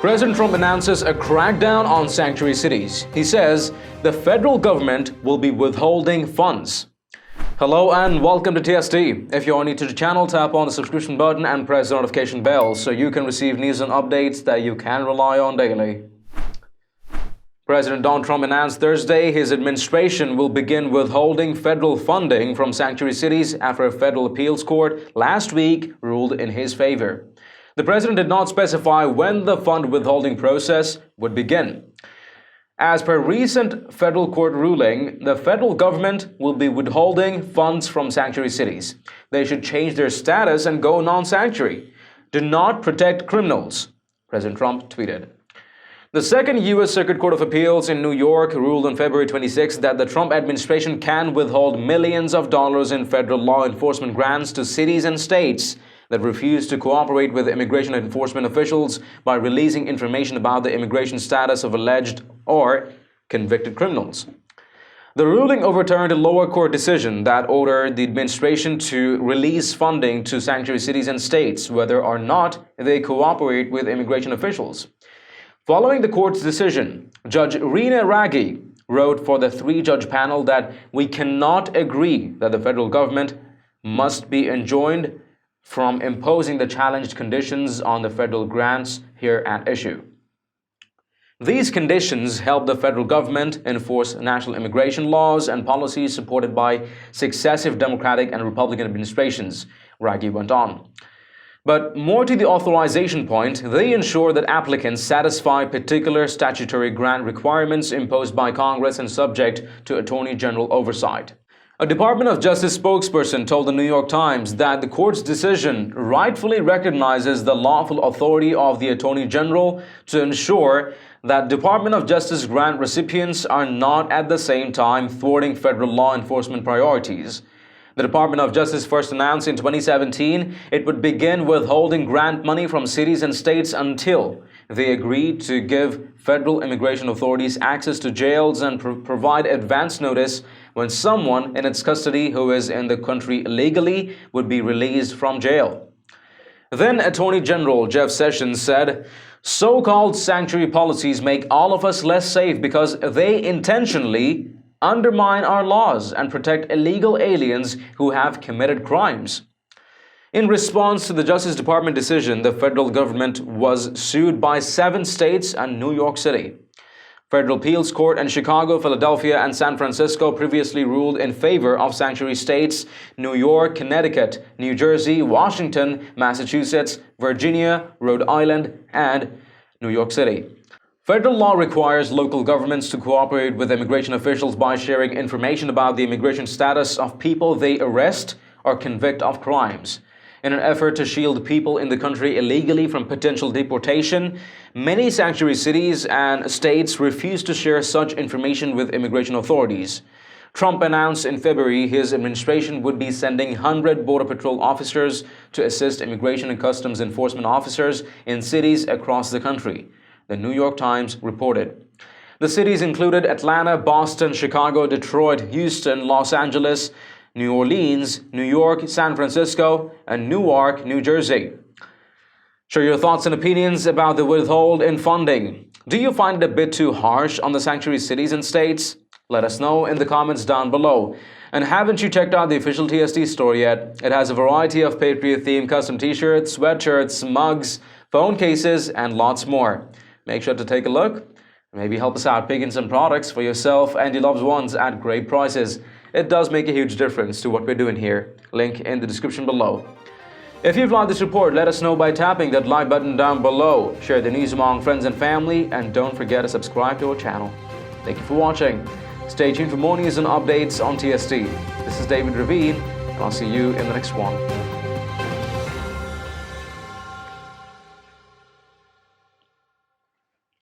President Trump announces a crackdown on sanctuary cities. He says the federal government will be withholding funds. Hello and welcome to TST. If you're new to the channel, tap on the subscription button and press the notification bell so you can receive news and updates that you can rely on daily. President Donald Trump announced Thursday his administration will begin withholding federal funding from sanctuary cities after a federal appeals court last week ruled in his favor. The president did not specify when the fund withholding process would begin. As per recent federal court ruling, the federal government will be withholding funds from sanctuary cities. They should change their status and go non-sanctuary. Do not protect criminals, President Trump tweeted. The Second U.S. Circuit Court of Appeals in New York ruled on February 26 that the Trump administration can withhold millions of dollars in federal law enforcement grants to cities and states that refuse to cooperate with immigration enforcement officials by releasing information about the immigration status of alleged or convicted criminals. The ruling overturned a lower court decision that ordered the administration to release funding to sanctuary cities and states, whether or not they cooperate with immigration officials. Following the court's decision, Judge Rina Raggi wrote for the three-judge panel that we cannot agree that the federal government must be enjoined from imposing the challenged conditions on the federal grants here at issue. These conditions help the federal government enforce national immigration laws and policies supported by successive Democratic and Republican administrations, Raggi went on. But more to the authorization point, they ensure that applicants satisfy particular statutory grant requirements imposed by Congress and subject to Attorney General oversight. A Department of Justice spokesperson told the New York Times that the court's decision rightfully recognizes the lawful authority of the Attorney General to ensure that Department of Justice grant recipients are not at the same time thwarting federal law enforcement priorities. The Department of Justice first announced in 2017 it would begin withholding grant money from cities and states until they agreed to give federal immigration authorities access to jails and provide advance notice when someone in its custody who is in the country illegally would be released from jail. Then Attorney General Jeff Sessions said, "So-called sanctuary policies make all of us less safe because they intentionally undermine our laws and protect illegal aliens who have committed crimes." In response to the Justice Department decision, the federal government was sued by 7 states and New York City. Federal appeals court in Chicago, Philadelphia, and San Francisco previously ruled in favor of sanctuary states New York, Connecticut, New Jersey, Washington, Massachusetts, Virginia, Rhode Island, and New York City. Federal law requires local governments to cooperate with immigration officials by sharing information about the immigration status of people they arrest or convict of crimes. In an effort to shield people in the country illegally from potential deportation, many sanctuary cities and states refuse to share such information with immigration authorities. Trump announced in February his administration would be sending 100 Border Patrol officers to assist immigration and customs enforcement officers in cities across the country, the New York Times reported. The cities included Atlanta, Boston, Chicago, Detroit, Houston, Los Angeles, New Orleans, New York, San Francisco, and Newark, New Jersey. Share your thoughts and opinions about the withhold in funding. Do you find it a bit too harsh on the sanctuary cities and states? Let us know in the comments down below. And haven't you checked out the official TST store yet? It has a variety of Patriot-themed custom t-shirts, sweatshirts, mugs, phone cases, and lots more. Make sure to take a look. Maybe help us out picking some products for yourself and your loved ones at great prices. It does make a huge difference to what we're doing here. Link in the description below. If you've liked this report, let us know by tapping that like button down below. Share the news among friends and family, and don't forget to subscribe to our channel. Thank you for watching. Stay tuned for more news and updates on TST. This is David Ravine, and I'll see you in the next one.